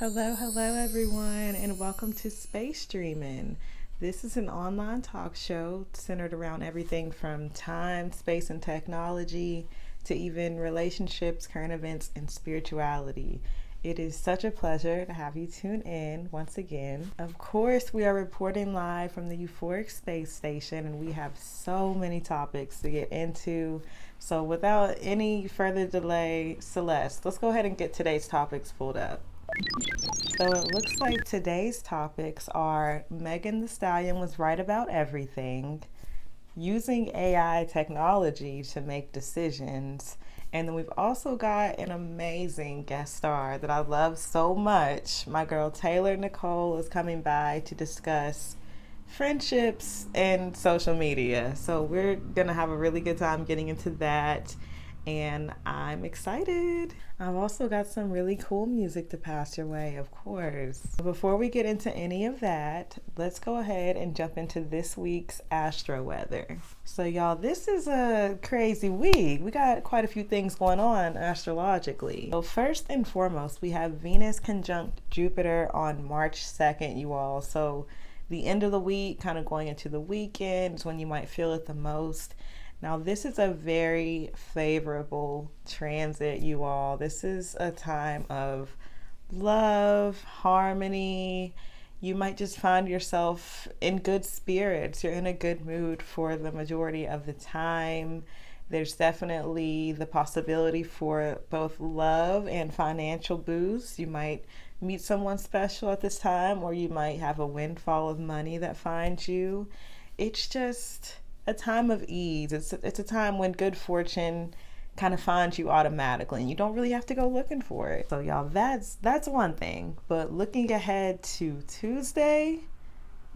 Hello everyone, and welcome to Space Dreamin. This is an online talk show centered around everything from time, space, and technology to even relationships, current events, and spirituality. It is such a pleasure to have you tune in once again. Of course, we are reporting live from the euphoric space station, and we have so many topics to get into. So, without any further delay, Celeste, let's go ahead and get today's topics pulled up. So it looks like today's topics are Megan the Stallion was right about everything, using AI technology to make decisions, and then we've also got an amazing guest star that I love so much. My girl Taylor Nicole is coming by to discuss friendships and social media. So we're gonna have a really good time getting into that, and I'm excited. I've also got some really cool music to pass your way, of course. Before we get into any of that, let's go ahead and jump into this week's Astro weather. So, y'all, this is a crazy week. We got quite a few things going on astrologically. So, first and foremost, we have Venus conjunct Jupiter on March 2nd, you all. So, the end of the week, kind of going into the weekend, is when you might feel it the most. Now, this is a very favorable transit, you all. This is a time of love, harmony. You might just find yourself in good spirits. You're in a good mood for the majority of the time. There's definitely the possibility for both love and financial boosts. You might meet someone special at this time, or you might have a windfall of money that finds you. It's just a time of ease. It's a time when good fortune kind of finds you automatically and you don't really have to go looking for it. So y'all, that's one thing. But looking ahead to Tuesday,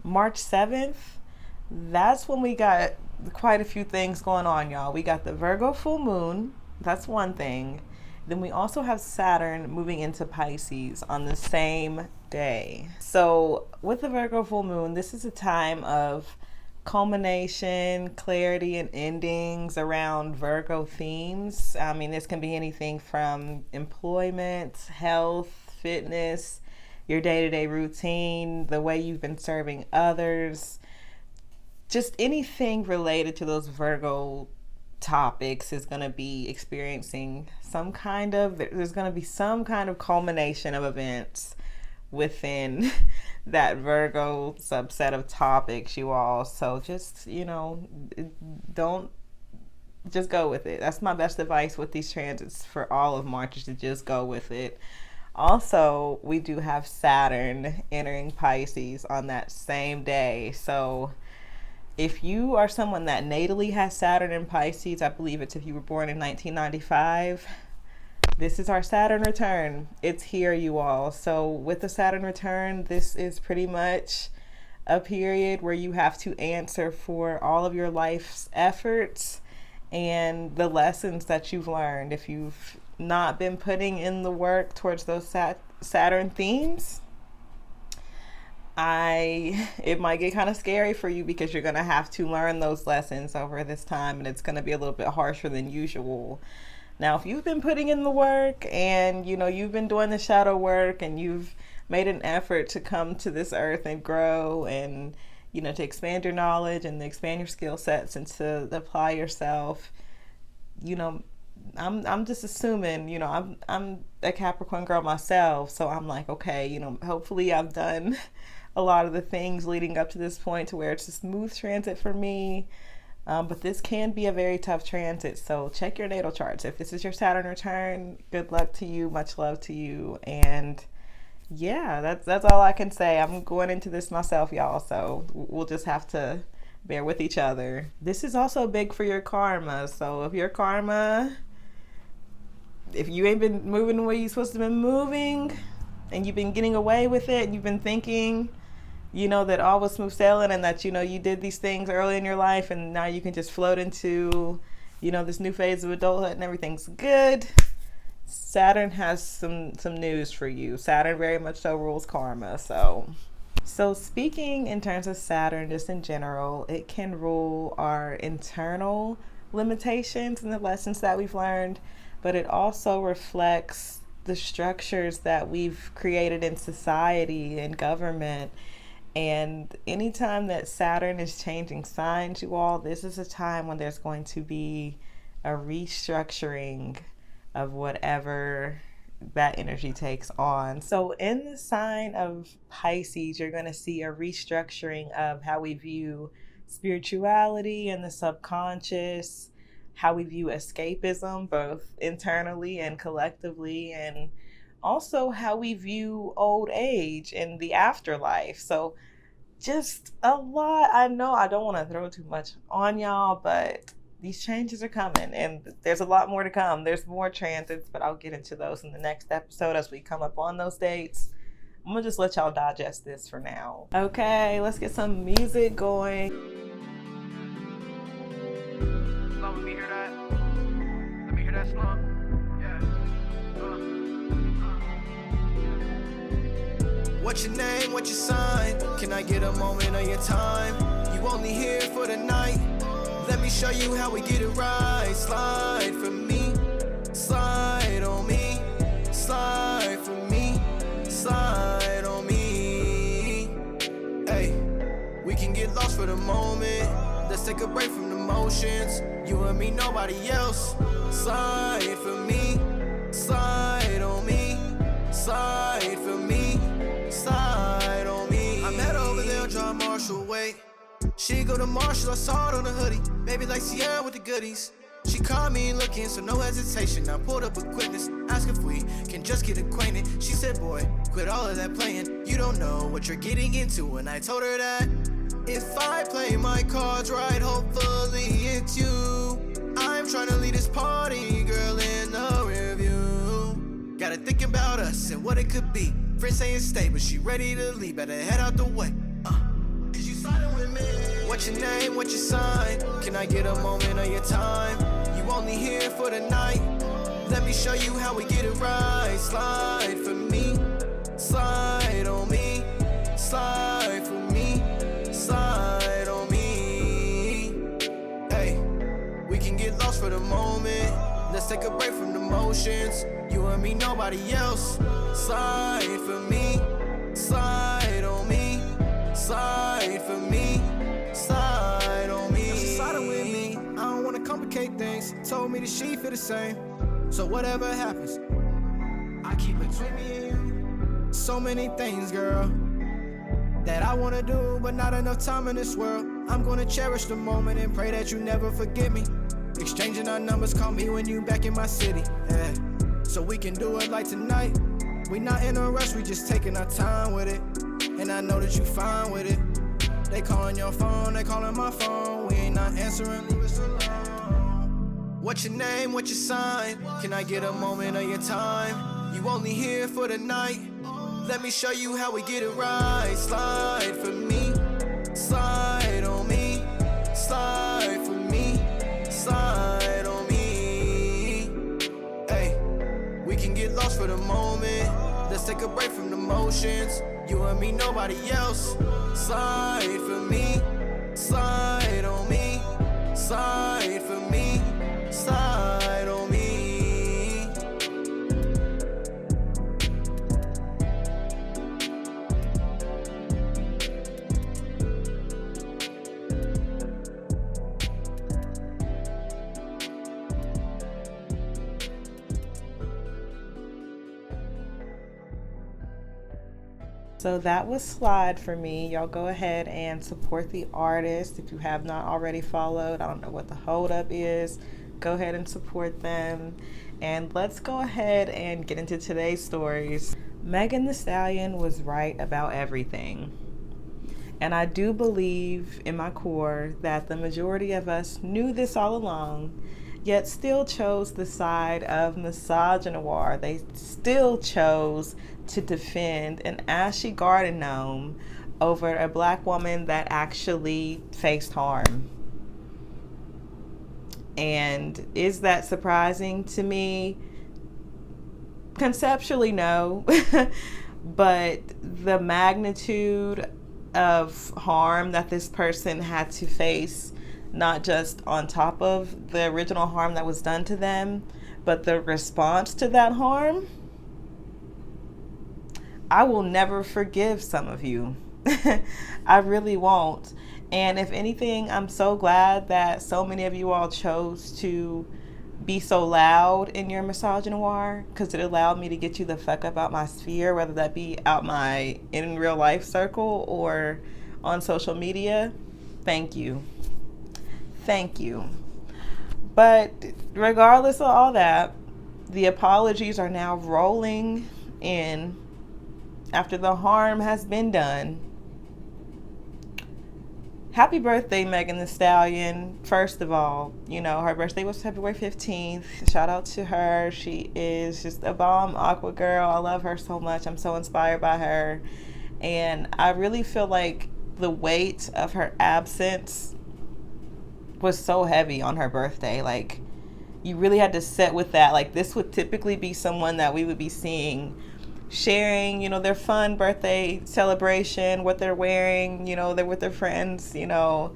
March 7th, that's when we got quite a few things going on, y'all. We got the Virgo full moon. That's one thing. Then we also have Saturn moving into Pisces on the same day. So with the Virgo full moon, this is a time of culmination, clarity, and endings around Virgo themes. I mean, this can be anything from employment, health, fitness, your day-to-day routine, the way you've been serving others, just anything related to those Virgo topics is going to be experiencing there's going to be some kind of culmination of events within that Virgo subset of topics, you all. So just, don't just go with it. That's my best advice with these transits for all of March, is to just go with it. Also, we do have Saturn entering Pisces on that same day. So if you are someone that natally has Saturn in Pisces, I believe it's if you were born in 1995, this is our Saturn return. It's here, you all. So with the Saturn return, this is pretty much a period where you have to answer for all of your life's efforts and the lessons that you've learned. If you've not been putting in the work towards those Saturn themes, it might get kind of scary for you, because you're going to have to learn those lessons over this time, and it's going to be a little bit harsher than usual. Now, if you've been putting in the work and, you've been doing the shadow work and you've made an effort to come to this earth and grow and, to expand your knowledge and to expand your skill sets and to apply yourself, I'm just assuming, I'm a Capricorn girl myself. So I'm like, okay, hopefully I've done a lot of the things leading up to this point to where it's a smooth transit for me. But this can be a very tough transit, so check your natal charts. If this is your Saturn return, good luck to you, much love to you, and yeah, that's all I can say. I'm going into this myself, y'all, so we'll just have to bear with each other. This is also big for your karma, so if you ain't been moving the way you're supposed to be moving, and you've been getting away with it, and you've been thinking that all was smooth sailing, and that, you did these things early in your life, and now you can just float into, this new phase of adulthood and everything's good. Saturn has some news for you. Saturn very much so rules karma. So speaking in terms of Saturn, just in general, it can rule our internal limitations and the lessons that we've learned, but it also reflects the structures that we've created in society and government. And anytime that Saturn is changing signs, you all, this is a time when there's going to be a restructuring of whatever that energy takes on. So in the sign of Pisces, you're going to see a restructuring of how we view spirituality and the subconscious, how we view escapism, both internally and collectively, and also how we view old age and the afterlife. So just a lot. I know I don't want to throw too much on y'all, but these changes are coming and there's a lot more to come. There's more transits, but I'll get into those in the next episode as we come up on those dates. I'm gonna just let y'all digest this for now. Okay, let's get some music going. Slow, let me hear that. Let me hear that slow. Yeah. What's your name? What's your sign? Can I get a moment of your time? You only here for the night. Let me show you how we get it right. Slide for me, slide on me, slide for me, slide on me. Hey, we can get lost for the moment. Let's take a break from the motions. You and me, nobody else. Slide for me, slide on me, slide for me, slide on me. I'm head over there, John Marshall, wait. She go to Marshall, I saw it on the hoodie. Baby like Sierra with the goodies. She called me looking, so no hesitation. I pulled up a quickness, asked if we can just get acquainted. She said, boy, quit all of that playing. You don't know what you're getting into. And I told her that if I play my cards right, hopefully it's you. I'm trying to lead this party, girl, in the review. Gotta think about us and what it could be. Friends saying stay, but she ready to leave. Better head out the way. Is you sliding with me? What's your name? What's your sign? Can I get a moment of your time? You only here for the night. Let me show you how we get it right. Slide for me, slide on me, slide for me, slide on me. Hey, we can get lost for the moment. Let's take a break from the motions. You and me, nobody else. Slide for me, slide on me, slide for me, slide on me. She's sliding with me, I don't wanna complicate things. Told me that she feel the same. So whatever happens, I keep it between me and you. So many things, girl, that I wanna do, but not enough time in this world. I'm gonna cherish the moment and pray that you never forget me. Exchanging our numbers, call me when you back in my city. Yeah. So we can do it like tonight. We not in a rush, we just taking our time with it. And I know that you fine with it. They calling your phone, they calling my phone. We ain't not answering, leave us alone. What's your name, what's your sign? Can I get a moment of your time? You only here for the night. Let me show you how we get it right. Slide for me, slide on me, slide for me, slide on me. Hey, we can get lost for the moment. Let's take a break from the motions. You and me, nobody else. Slide for me, slide on me, slide for me, slide on me. So that was Slide for me. Y'all go ahead and support the artist if you have not already followed. I don't know what the hold up is. Go ahead and support them. And let's go ahead and get into today's stories. Megan Thee Stallion was right about everything. And I do believe in my core that the majority of us knew this all along, yet still chose the side of misogynoir. They still chose to defend an ashy garden gnome over a black woman that actually faced harm. And is that surprising to me? Conceptually, no. But the magnitude of harm that this person had to face, not just on top of the original harm that was done to them, but the response to that harm, I will never forgive some of you. I really won't. And if anything, I'm so glad that so many of you all chose to be so loud in your misogynoir, because it allowed me to get you the fuck up out my sphere, whether that be out my in real life circle or on social media. Thank you. Thank you. But regardless of all that, the apologies are now rolling in after the harm has been done. Happy birthday, Megan Thee Stallion. First of all, you know, her birthday was February 15th. Shout out to her. She is just a bomb aqua girl. I love her so much. I'm so inspired by her. And I really feel like the weight of her absence was so heavy on her birthday. Like, you really had to sit with that. Like, this would typically be someone that we would be seeing sharing, you know, their fun birthday celebration, what they're wearing, you know, they're with their friends, you know,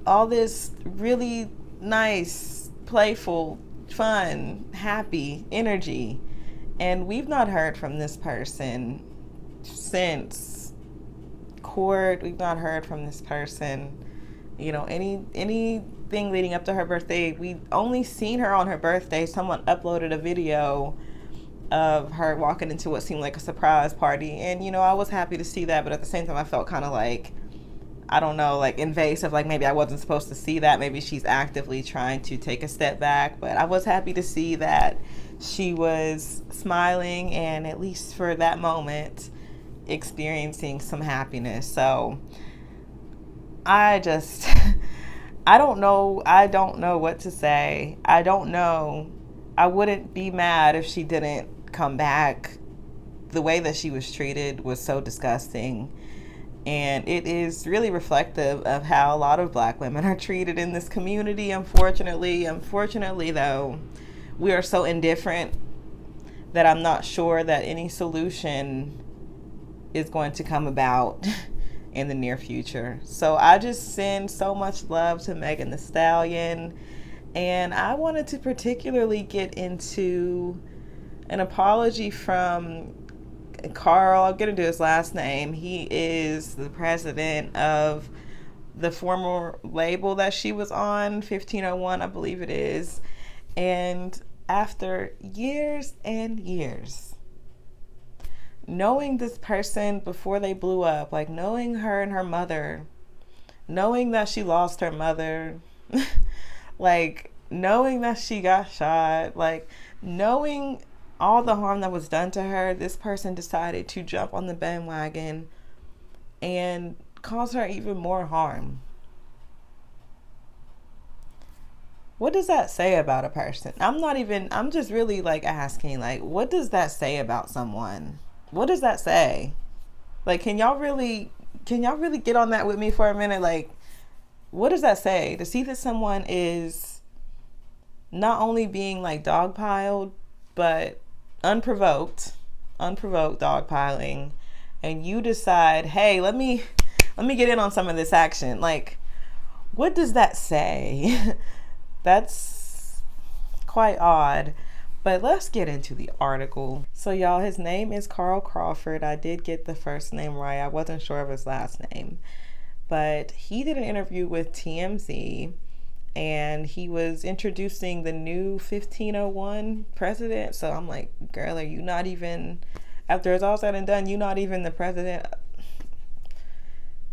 all this really nice, playful, fun, happy energy. And we've not heard from this person since court. We've not heard from this person, you know, anything leading up to her birthday. We only seen her on her birthday. Someone uploaded a video of her walking into what seemed like a surprise party, and you know, I was happy to see that, but at the same time I felt kind of like, I don't know, like invasive, like maybe I wasn't supposed to see that. Maybe she's actively trying to take a step back, but I was happy to see that she was smiling and, at least for that moment, experiencing some happiness. So I just I don't know what to say. I don't know. I wouldn't be mad if she didn't come back. The way that she was treated was so disgusting, and it is really reflective of how a lot of Black women are treated in this community. Unfortunately though, we are so indifferent that I'm not sure that any solution is going to come about in the near future. So I just send so much love to Megan Thee Stallion. And I wanted to particularly get into an apology from Carl. I'll get into his last name. He is the president of the former label that she was on, 1501, I believe it is. And after years and years, knowing this person before they blew up, like knowing her and her mother, knowing that she lost her mother, like knowing that she got shot, like knowing all the harm that was done to her, this person decided to jump on the bandwagon and cause her even more harm. What does that say about a person? I'm just really like asking, like, what does that say about someone? What does that say? Like, can y'all really get on that with me for a minute? Like, what does that say? To see that someone is not only being like dogpiled, but unprovoked dogpiling, and you decide, hey, let me get in on some of this action. Like, what does that say? That's quite odd. But let's get into the article. So y'all, his name is Carl Crawford. I did get the first name right. I wasn't sure of his last name. But he did an interview with TMZ, and he was introducing the new 1501 president. So I'm like, girl, are you not even, after it's all said and done, you not even the president?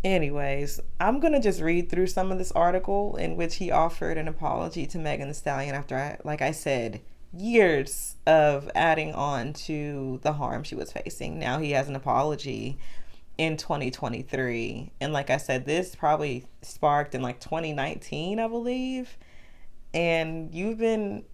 Anyways, I'm going to just read through some of this article in which he offered an apology to Megan Thee Stallion after, like I said, years of adding on to the harm she was facing. Now he has an apology in 2023. And like I said, this probably sparked in like 2019, I believe. And you've been...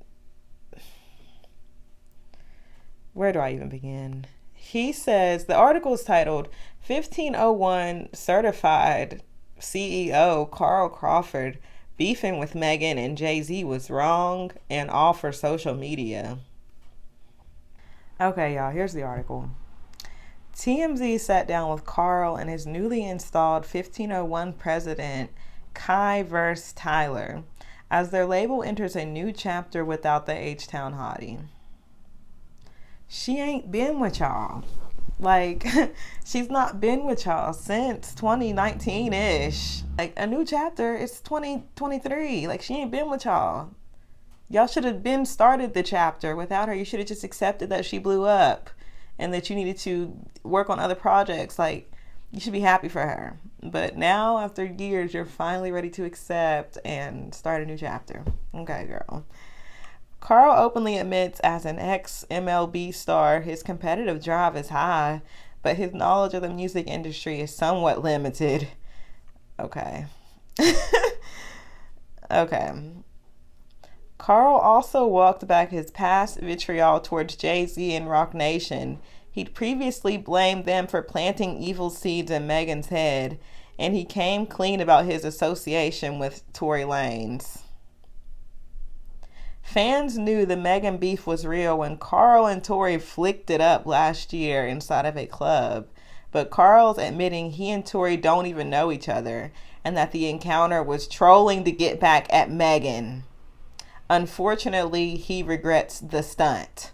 Where do I even begin? He says, the article is titled 1501 Certified CEO Carl Crawford beefing with Megan and Jay-Z was wrong and all for social media. Okay, y'all, here's the article. TMZ sat down with Carl and his newly installed 1501 president, Kai vs. Tyler, as their label enters a new chapter without the H-Town hottie. She ain't been with y'all. Like, she's not been with y'all since 2019-ish. Like, a new chapter, it's 2023. Like, she ain't been with y'all. Y'all should have been started the chapter without her. You should have just accepted that she blew up and that you needed to work on other projects. Like, you should be happy for her. But now, after years, you're finally ready to accept and start a new chapter. Okay, girl. Carl openly admits as an ex-MLB star, his competitive drive is high, but his knowledge of the music industry is somewhat limited. Okay. Okay. Carl also walked back his past vitriol towards Jay-Z and Roc Nation. He'd previously blamed them for planting evil seeds in Megan's head, and he came clean about his association with Tory Lanez. Fans knew the Megan beef was real when Carl and Tory flicked it up last year inside of a club. But Carl's admitting he and Tory don't even know each other and that the encounter was trolling to get back at Megan. Unfortunately, he regrets the stunt.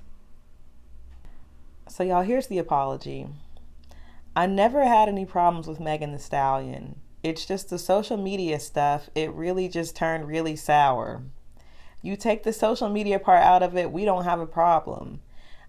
So y'all, here's the apology. I never had any problems with Megan Thee Stallion. It's just the social media stuff, it really just turned really sour. You take the social media part out of it, we don't have a problem.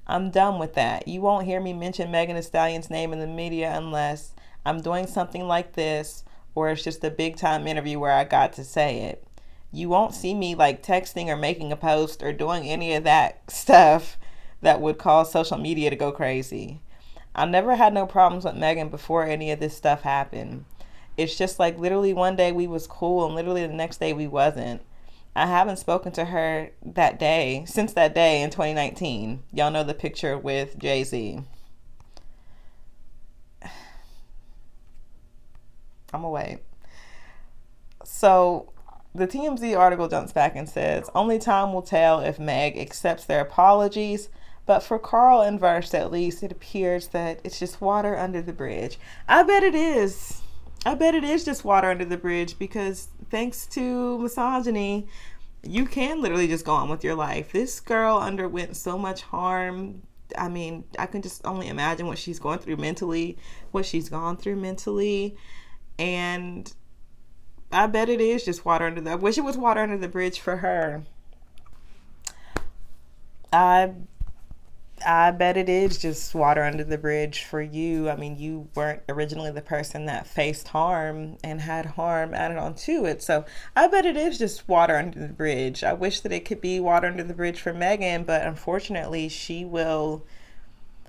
I'm done with that. You won't hear me mention Megan Thee Stallion's name in the media unless I'm doing something like this or it's just a big time interview where I got to say it. You won't see me like texting or making a post or doing any of that stuff that would cause social media to go crazy. I never had no problems with Megan before any of this stuff happened. It's just like literally one day we was cool and literally the next day we wasn't. I haven't spoken to her since that day in 2019. Y'all know the picture with Jay-Z. I'm away. So the TMZ article jumps back and says, only time will tell if Meg accepts their apologies, but for Carl and Verse at least, it appears that it's just water under the bridge. I bet it is. I bet it is just water under the bridge because thanks to misogyny, you can literally just go on with your life. This girl underwent so much harm. I mean, I can just only imagine what she's going through mentally, And I bet it is just I wish it was water under the bridge for her. I bet it is just water under the bridge for you. I mean, you weren't originally the person that faced harm and had harm added onto it. So I bet it is just water under the bridge. I wish that it could be water under the bridge for Megan, but unfortunately she will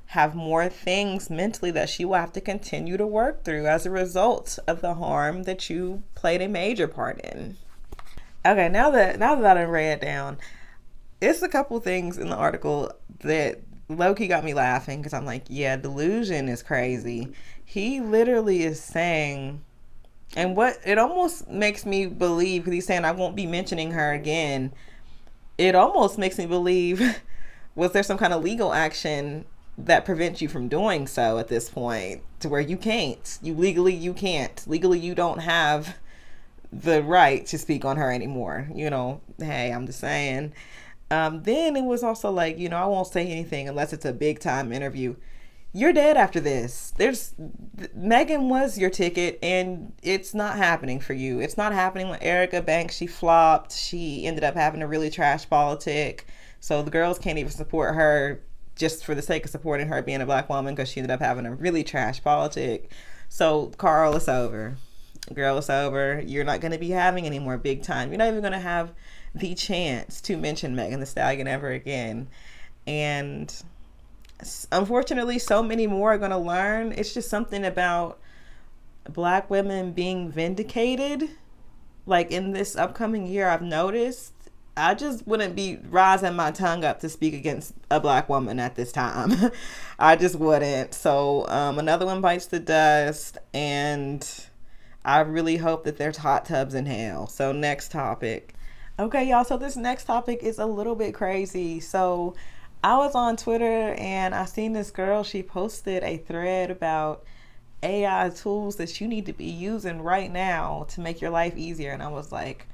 have more things mentally that she will have to continue to work through as a result of the harm that you played a major part in. Okay, now that I read it down, it's a couple things in the article that low-key got me laughing because I'm like, yeah, delusion is crazy. He literally is saying, and what it almost makes me believe, because he's saying I won't be mentioning her again, it almost makes me believe, was there some kind of legal action that prevents you from doing so at this point to where you can't, you can't, you don't have the right to speak on her anymore. Hey, I'm just saying. Then it was also like, I won't say anything unless it's a big time interview. You're dead after this. Megan was your ticket and it's not happening for you. It's not happening with Erica Banks. She flopped. She ended up having a really trash politic. So the girls can't even support her just for the sake of supporting her being a black woman because she ended up having a really trash politic. So Carl, it's over. Girl, it's over. You're not going to be having any more big time. You're not even going to have the chance to mention Megan Thee Stallion ever again. And unfortunately, so many more are going to learn. It's just something about black women being vindicated. Like in this upcoming year, I've noticed I just wouldn't be rising my tongue up to speak against a black woman at this time. I just wouldn't. So another one bites the dust, and I really hope that there's hot tubs in hell. So next topic. Okay, y'all, so this next topic is a little bit crazy. So I was on Twitter and I seen this girl, she posted a thread about AI tools that you need to be using right now to make your life easier. And I was like,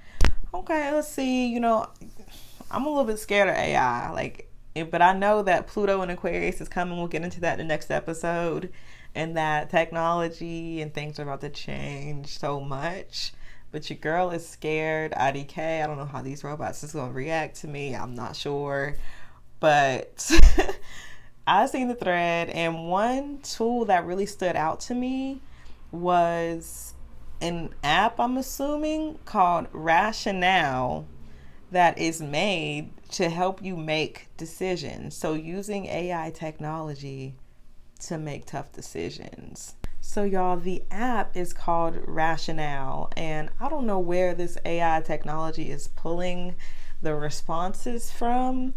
okay, let's see, I'm a little bit scared of AI. Like, But I know that Pluto and Aquarius is coming. We'll get into that in the next episode. And that technology and things are about to change so much. But your girl is scared. IDK. I don't know how these robots is going to react to me. I'm not sure. But I seen the thread, and one tool that really stood out to me was an app, I'm assuming, called Rationale, that is made to help you make decisions. So using AI technology to make tough decisions. So y'all, the app is called Rationale, and I don't know where this AI technology is pulling the responses from,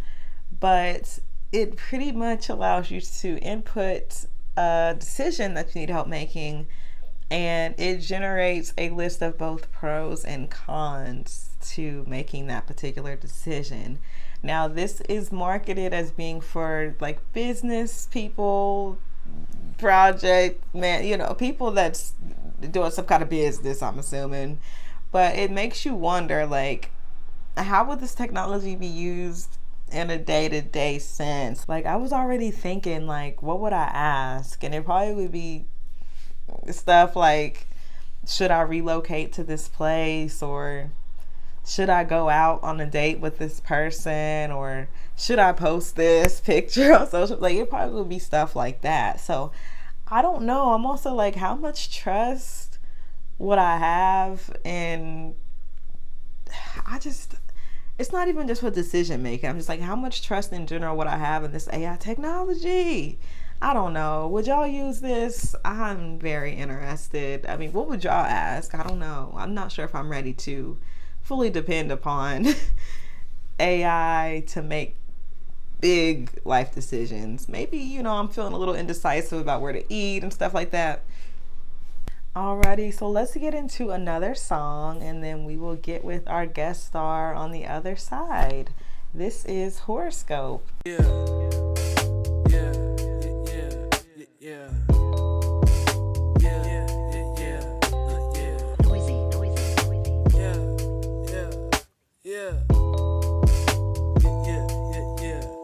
but it pretty much allows you to input a decision that you need help making, and it generates a list of both pros and cons to making that particular decision. Now, this is marketed as being for like business people, project man, people that's doing some kind of business, I'm assuming. But it makes you wonder, like, how would this technology be used in a day-to-day sense? Like, I was already thinking, like, what would I ask? And it probably would be stuff like, should I relocate to this place, or should I go out on a date with this person, or should I post this picture on social? Like, it probably would be stuff like that. So I don't know. I'm also like, how much trust would I have? And it's not even just with decision making. I'm just like, how much trust in general would I have in this AI technology? I don't know. Would y'all use this? I'm very interested. I mean, what would y'all ask? I don't know. I'm not sure if I'm ready to fully depend upon AI to make big life decisions. Maybe, I'm feeling a little indecisive about where to eat and stuff like that. Alrighty, so let's get into another song, and then we will get with our guest star on the other side. This is Horoscope. Yeah. Yeah. Yeah.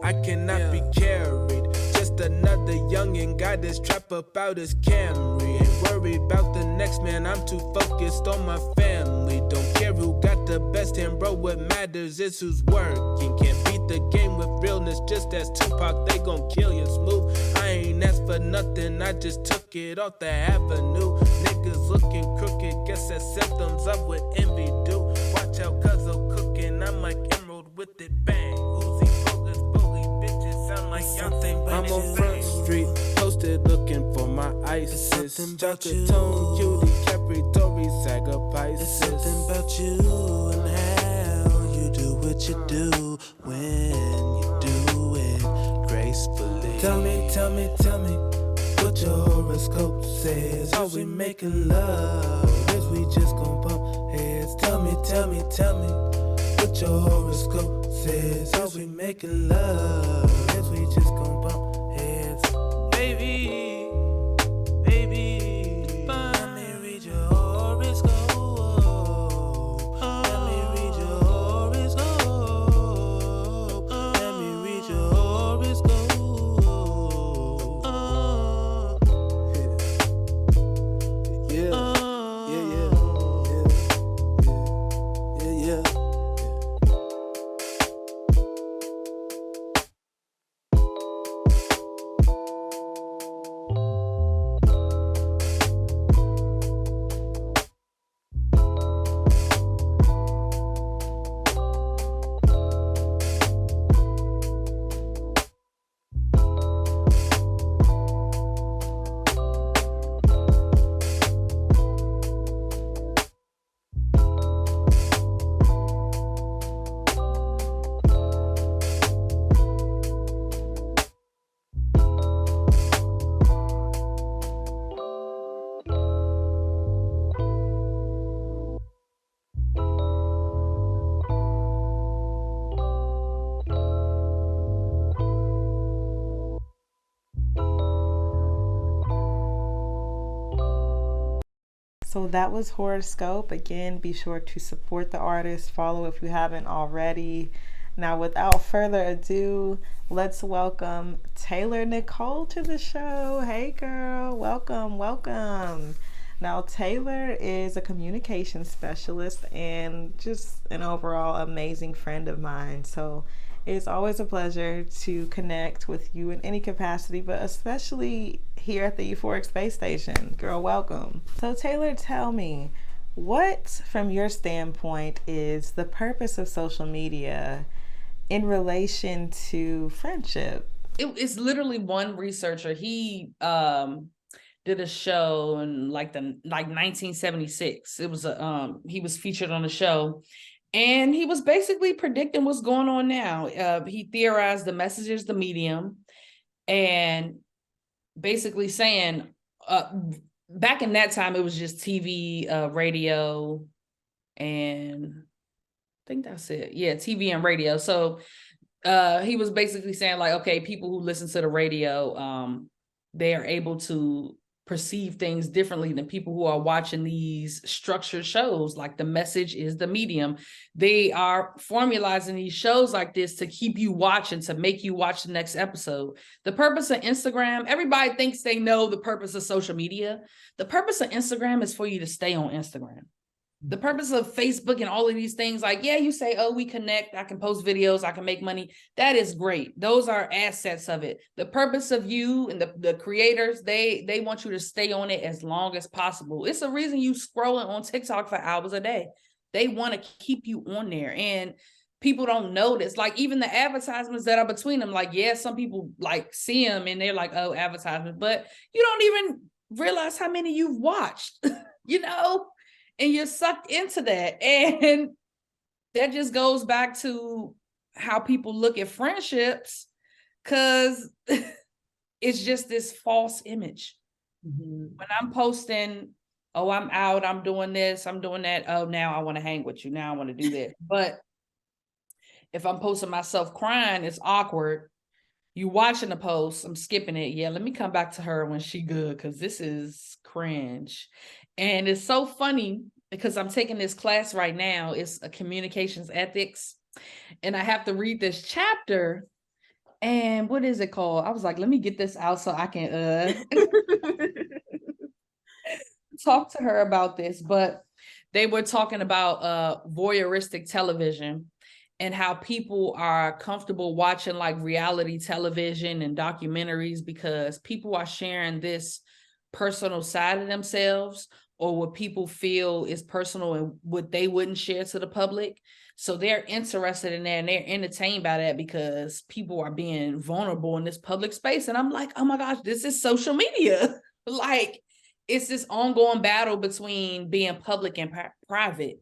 I cannot be carried. Just another youngin' got his trap up out his Camry. Ain't worried about the next man, I'm too focused on my family. Don't care who got the best hand, bro, what matters is who's working. Can't beat the game with realness, just as Tupac, they gon' kill you smooth. I ain't asked for nothing, I just took it off the avenue. Niggas looking crooked, guess that's symptoms of what envy do. Watch out, cuz I'm cooking, I'm like Emerald with it, bang. I'm on Front Street, posted looking for my ISIS. Chocolate tone, cutie, Capri, Tory, Saga, Pisces. It's something about you and how you do what you do when you do it gracefully. Tell me what your horoscope says. Are we making love? Is we just gon' bump heads? Tell me what your horoscope says. Are we making love? Is we just gon' bump heads? Baby, let me read your horoscope. Let me read your horoscope. Let me read your horoscope. So that was Horoscope. Again, be sure to support the artist, follow if you haven't already, Now, without further ado, let's welcome Taylor Nicole to the show. Hey, girl, welcome, welcome. Now, Taylor is a communication specialist and just an overall amazing friend of mine. So, it's always a pleasure to connect with you in any capacity, but especially here at the Euphoric Space Station. Girl, welcome. So, Taylor, tell me, what, from your standpoint, is the purpose of social media in relation to friendship? It's literally one researcher. He did a show in like 1976. It was a he was featured on the show, and he was basically predicting what's going on now. He theorized the message is the medium, and basically saying back in that time it was just TV, radio, and I think that's it. Yeah, TV and radio. So he was basically saying like, okay, people who listen to the radio, they are able to perceive things differently than people who are watching these structured shows. Like the message is the medium. They are formalizing these shows like this to keep you watching, to make you watch the next episode. The purpose of Instagram, everybody thinks they know the purpose of social media. The purpose of Instagram is for you to stay on Instagram. The purpose of Facebook and all of these things, like, yeah, you say, oh, we connect, I can post videos, I can make money. That is great. Those are assets of it. The purpose of you and the creators, they want you to stay on it as long as possible. It's a reason you scrolling on TikTok for hours a day. They want to keep you on there. And people don't notice, like even the advertisements that are between them, like, yeah, some people like see them and they're like, oh, advertisement, but you don't even realize how many you've watched, you know? And you're sucked into that. And that just goes back to how people look at friendships, because it's just this false image. When I'm posting, oh, I'm out, I'm doing this, I'm doing that. Oh, now I want to hang with you. Now I want to do that. But if I'm posting myself crying, it's awkward. You watching the post, I'm skipping it. Yeah, let me come back to her when she good, because this is cringe. And it's so funny because I'm taking this class right now. It's a communications ethics. And I have to read this chapter. And what is it called? I was like, let me get this out so I can talk to her about this. But they were talking about voyeuristic television and how people are comfortable watching like reality television and documentaries because people are sharing this personal side of themselves, or what people feel is personal and what they wouldn't share to the public. So they're interested in that and they're entertained by that because people are being vulnerable in this public space. And I'm like, oh my gosh, this is social media. Like, it's this ongoing battle between being public and private.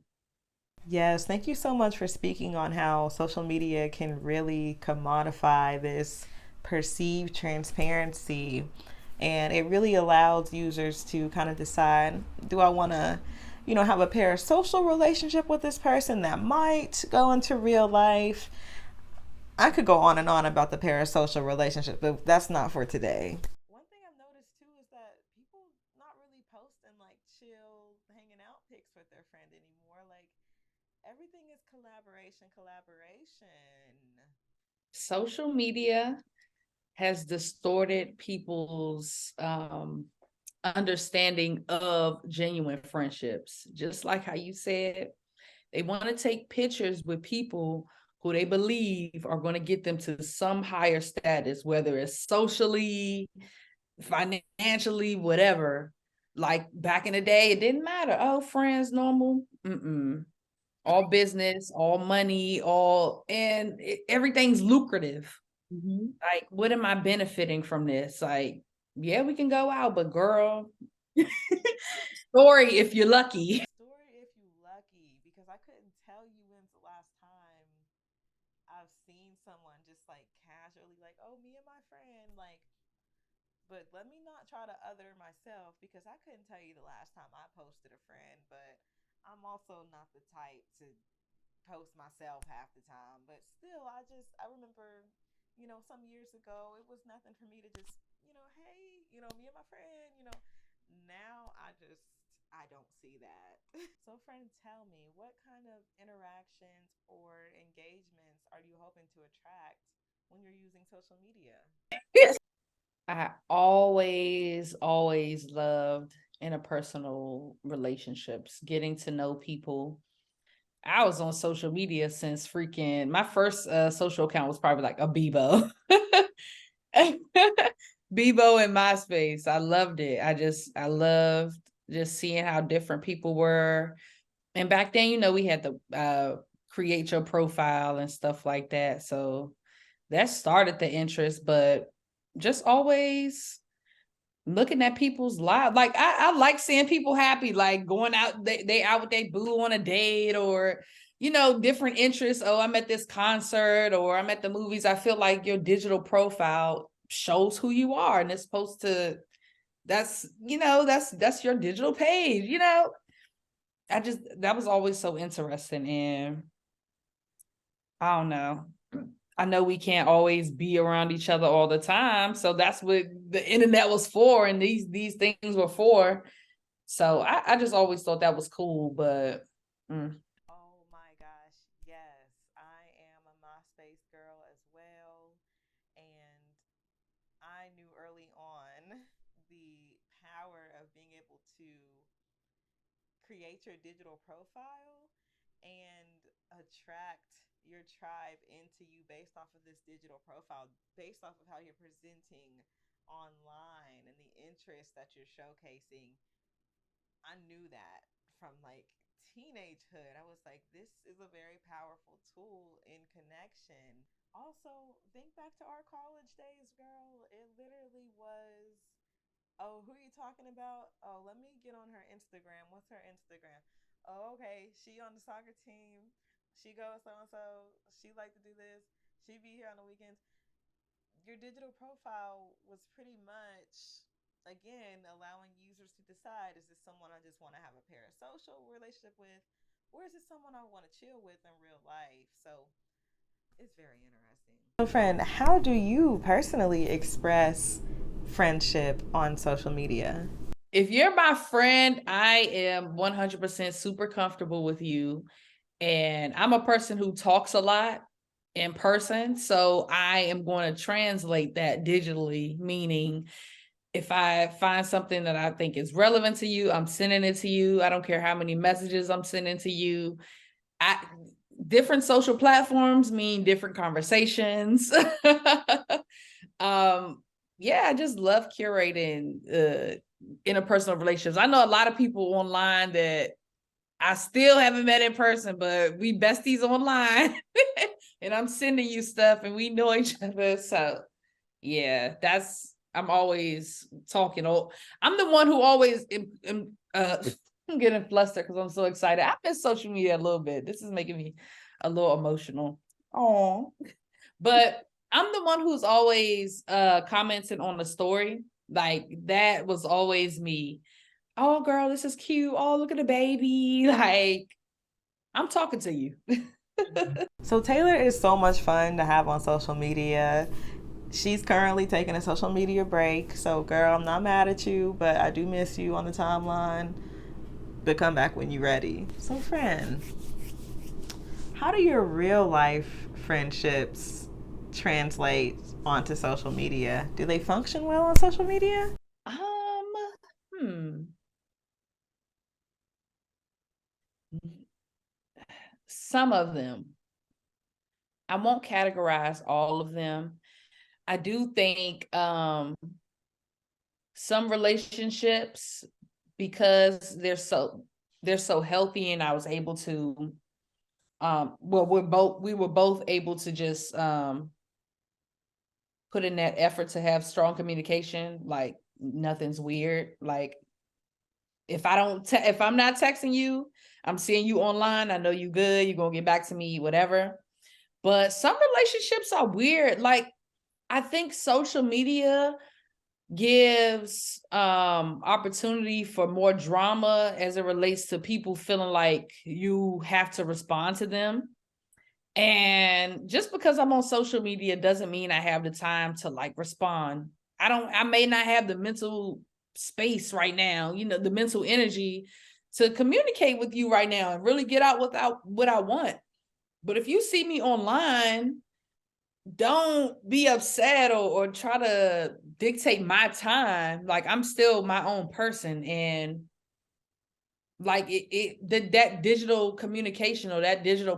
Yes, thank you so much for speaking on how social media can really commodify this perceived transparency. And it really allows users to kind of decide, do I want to, have a parasocial relationship with this person that might go into real life? I could go on and on about the parasocial relationship, but that's not for today. One thing I've noticed too is that people not really posting like chill hanging out pics with their friend anymore. Like everything is collaboration, collaboration. Social media has distorted people's understanding of genuine friendships. Just like how you said, they want to take pictures with people who they believe are going to get them to some higher status, whether it's socially, financially, whatever. Like back in the day, it didn't matter. Oh, friends, normal. All business, all money, everything's lucrative. Like, what am I benefiting from this? Like, yeah, we can go out, but girl, story if you're lucky. Story if you lucky, because I couldn't tell you when's the last time I've seen someone just like casually like, oh, me and my friend, like, but let me not try to other myself because I couldn't tell you the last time I posted a friend, but I'm also not the type to post myself half the time. But still, I remember, some years ago, it was nothing for me to just, hey, me and my friend, now I don't see that. So, friend, tell me, what kind of interactions or engagements are you hoping to attract when you're using social media? I always loved interpersonal relationships, getting to know people. I was on social media since freaking my first social account was probably like a Bebo. Bebo and MySpace. I loved it. I loved just seeing how different people were. And back then, we had to create your profile and stuff like that. So that started the interest, but just always looking at people's lives. Like I like seeing people happy, like going out, they out with their boo on a date, or different interests. Oh, I'm at this concert, or I'm at the movies. I feel like your digital profile shows who you are, and it's supposed to, that's your digital page. That was always so interesting. And I don't know. I know we can't always be around each other all the time. So that's what the internet was for, and these things were for. So I just always thought that was cool. But Oh my gosh, yes. I am a MySpace girl as well. And I knew early on the power of being able to create your digital profile and attract your tribe into you based off of this digital profile, based off of how you're presenting online and the interest that you're showcasing. I knew that from like teenagehood. I was like, this is a very powerful tool in connection. Also, think back to our college days, girl. It literally was, oh, who are you talking about? Oh, let me get on her Instagram. What's her Instagram? Oh, okay. She on the soccer team. She goes so and so. She like to do this. She be here on the weekends. Your digital profile was pretty much, again, allowing users to decide, is this someone I just want to have a parasocial relationship with, or is this someone I want to chill with in real life? So it's very interesting. So, friend, how do you personally express friendship on social media? if you're my friend, I am 100% super comfortable with you. And I'm a person who talks a lot in person. So I am going to translate that digitally, meaning if I find something that I think is relevant to you, I'm sending it to you. I don't care how many messages I'm sending to you. I Different social platforms mean different conversations. Yeah, I just love curating interpersonal relationships. I know a lot of people online that I still haven't met in person, but we besties online. And I'm sending you stuff and we know each other. So yeah, I'm always talking. I'm the one who always I'm getting flustered because I'm so excited. I miss social media a little bit. This is making me a little emotional. Oh, but I'm the one who's always commenting on the story. Like that was always me. Oh, girl, this is cute. Oh, look at the baby. Like I'm talking to you. So, Taylor is so much fun to have on social media. She's currently taking a social media break. So, girl, I'm not mad at you, but I do miss you on the timeline. But come back when you're ready. So, friend, how do your real life friendships translate onto social media? Do they function well on social media? Um, hmm. Some of them. I won't categorize all of them. I do think some relationships, because they're so healthy, and I was able to well, we were both able to just put in that effort to have strong communication. Like nothing's weird. Like if I'm not texting you, I'm seeing you online, I know you good, you're gonna get back to me, whatever. But some relationships are weird. Like I think social media gives opportunity for more drama as it relates to people feeling like you have to respond to them. And just because I'm on social media doesn't mean I have the time to like respond. I may not have the mental space right now, the mental energy to communicate with you right now and really get out what I want. But if you see me online, don't be upset or try to dictate my time. Like, I'm still my own person, and like that digital communication or that digital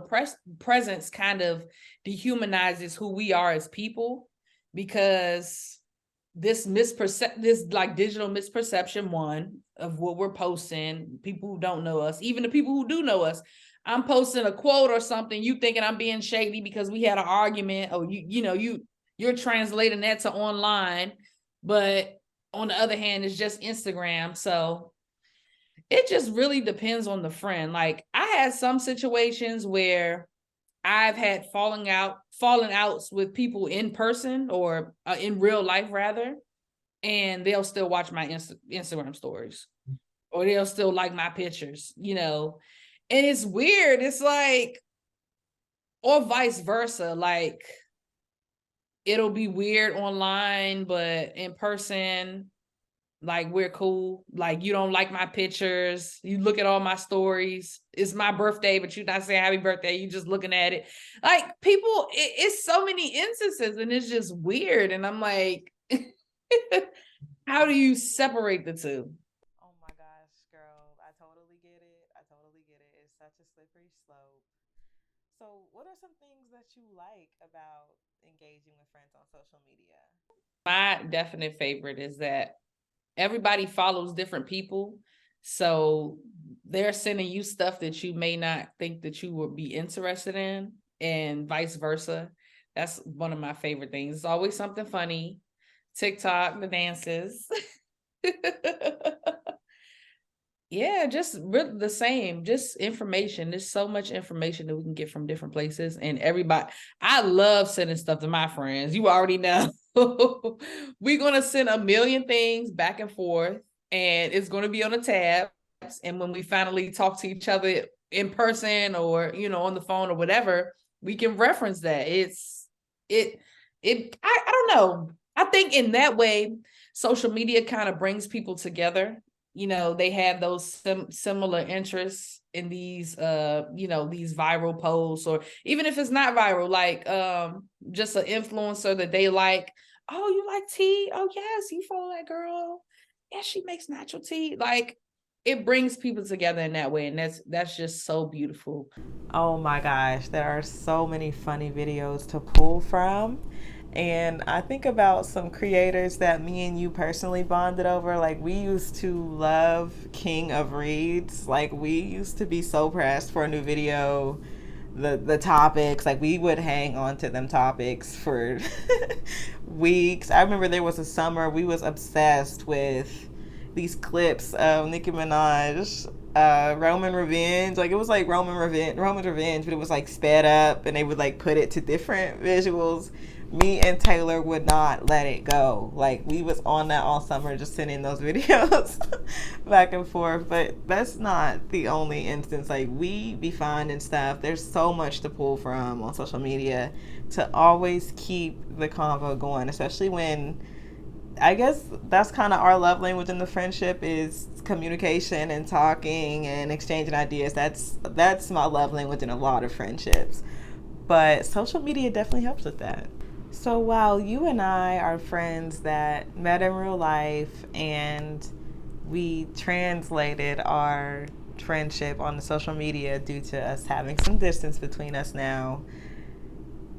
presence kind of dehumanizes who we are as people, because this like digital misperception, one, of what we're posting, people who don't know us, even the people who do know us. I'm posting a quote or something, you thinking I'm being shady because we had an argument, or you're translating that to online. But on the other hand, it's just Instagram. So it just really depends on the friend. Like, I had some situations where I've had falling outs with people in person, or in real life rather, and they'll still watch my Instagram stories, or they'll still like my pictures, and it's weird. It's like, or vice versa. Like, it'll be weird online, but in person, like, we're cool. Like, you don't like my pictures, you look at all my stories, it's my birthday, but you're not saying happy birthday, you just looking at it. Like, people, it's so many instances, and it's just weird. And I'm like, how do you separate the two? Oh my gosh, girl. I totally get it. I totally get it. It's such a slippery slope. So, what are some things that you like about engaging with friends on social media? My definite favorite is that everybody follows different people. So they're sending you stuff that you may not think that you would be interested in, and vice versa. That's one of my favorite things. It's always something funny. TikTok, the dances. Yeah, just really the same, just information. There's so much information that we can get from different places, and everybody, I love sending stuff to my friends. You already know. We're going to send a million things back and forth, and it's going to be on the tabs. And when we finally talk to each other in person, or, on the phone or whatever, we can reference that. I don't know. I think in that way, social media kind of brings people together. They have those similar interests in these these viral posts, or even if it's not viral, like just an influencer that they like. Oh, you like tea? Oh yes, you follow that girl. Yeah, she makes natural tea. Like, it brings people together in that way, and that's just so beautiful. Oh my gosh, there are so many funny videos to pull from. And I think about some creators that me and you personally bonded over. Like, we used to love King of Reads. Like, we used to be so pressed for a new video. The topics, like, we would hang on to them topics for weeks. I remember there was a summer we was obsessed with these clips of Nicki Minaj, Roman Revenge. Like, it was like Roman Revenge, but it was like sped up, and they would like put it to different visuals. Me and Taylor would not let it go. Like, we was on that all summer, just sending those videos back and forth. But that's not the only instance. Like, we be finding stuff. There's so much to pull from on social media to always keep the convo going, especially when, I guess that's kind of our love language in the friendship, is communication and talking and exchanging ideas. That's my love language in a lot of friendships. But social media definitely helps with that. So while you and I are friends that met in real life, and we translated our friendship on the social media due to us having some distance between us now,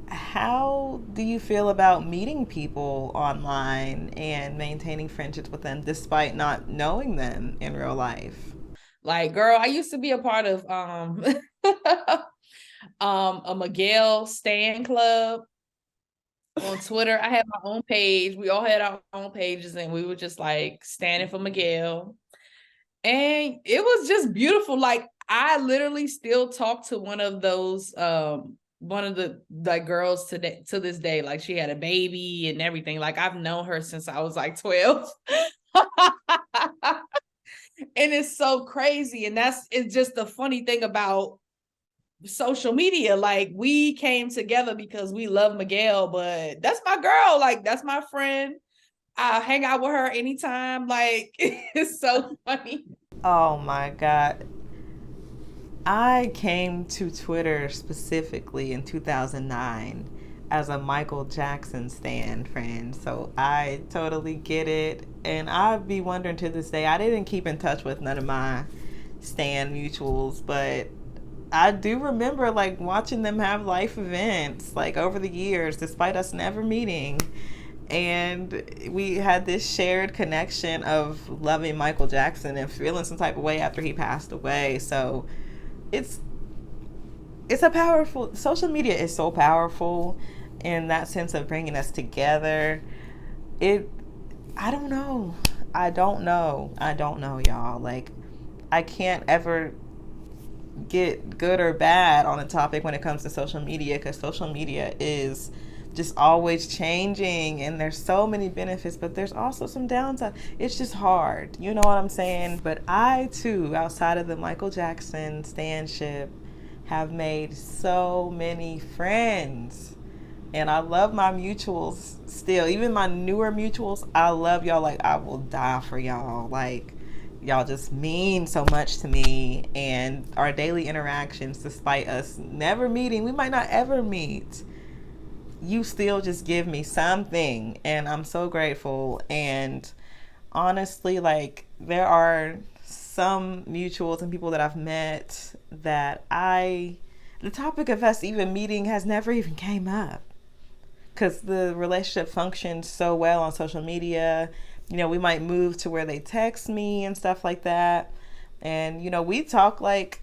how do you feel about meeting people online and maintaining friendships with them despite not knowing them in real life? Like, girl, I used to be a part of a Miguel Stan Club on Twitter. I had my own page. We all had our own pages, and we were just like standing for Miguel. And it was just beautiful. Like, I literally still talk to one of those one of the like girls today to this day. Like, she had a baby and everything. Like, I've known her since I was like 12. And it's so crazy. And it's just the funny thing about social media. Like, we came together because we love Miguel, but that's my girl. Like, that's my friend. I'll hang out with her anytime. Like, it's so funny. Oh my God. I came to Twitter specifically in 2009 as a Michael Jackson stan friend. So I totally get it. And I'd be wondering to this day, I didn't keep in touch with none of my stan mutuals, but I do remember like watching them have life events like over the years, despite us never meeting. And we had this shared connection of loving Michael Jackson and feeling some type of way after he passed away. So it's it's a powerful, social media is so powerful in that sense of bringing us together. It I don't know. I don't know, y'all. Like, I can't ever get good or bad on a topic when it comes to social media, because social media is just always changing and there's so many benefits, but there's also some downside. It's just hard, you know what I'm saying? But I too, outside of the Michael Jackson stanship, have made so many friends, and I love my mutuals still. Even my newer mutuals, I love y'all. Like, I will die for y'all. Like, y'all just mean so much to me, and our daily interactions, despite us never meeting, we might not ever meet, you still just give me something, and I'm so grateful. And honestly, like, there are some mutuals and people that I've met that the topic of us even meeting has never even came up, because the relationship functions so well on social media. You know, we might move to where they text me and stuff like that, and you know, we talk like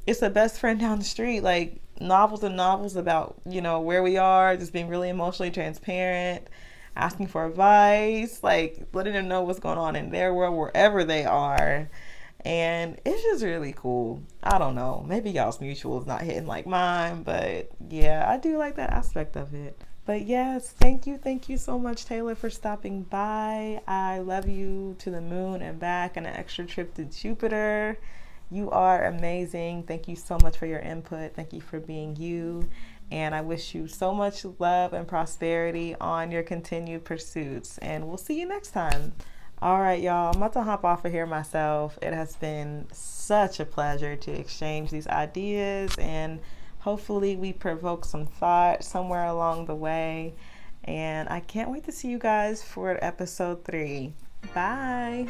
it's a best friend down the street, like novels and novels about, you know, where we are, just being really emotionally transparent, asking for advice, like letting them know what's going on in their world wherever they are. And it's just really cool. I don't know, maybe y'all's mutual is not hitting like mine, but yeah, I do like that aspect of it. But yes, thank you so much, Taylor, for stopping by. I love you to the moon and back, and an extra trip to Jupiter. You are amazing. Thank you so much for your input. Thank you for being you. And I wish you so much love and prosperity on your continued pursuits. And we'll see you next time. All right, y'all. I'm about to hop off of here myself. It has been such a pleasure to exchange these ideas, and hopefully we provoke some thought somewhere along the way. And I can't wait to see you guys for episode 3. Bye.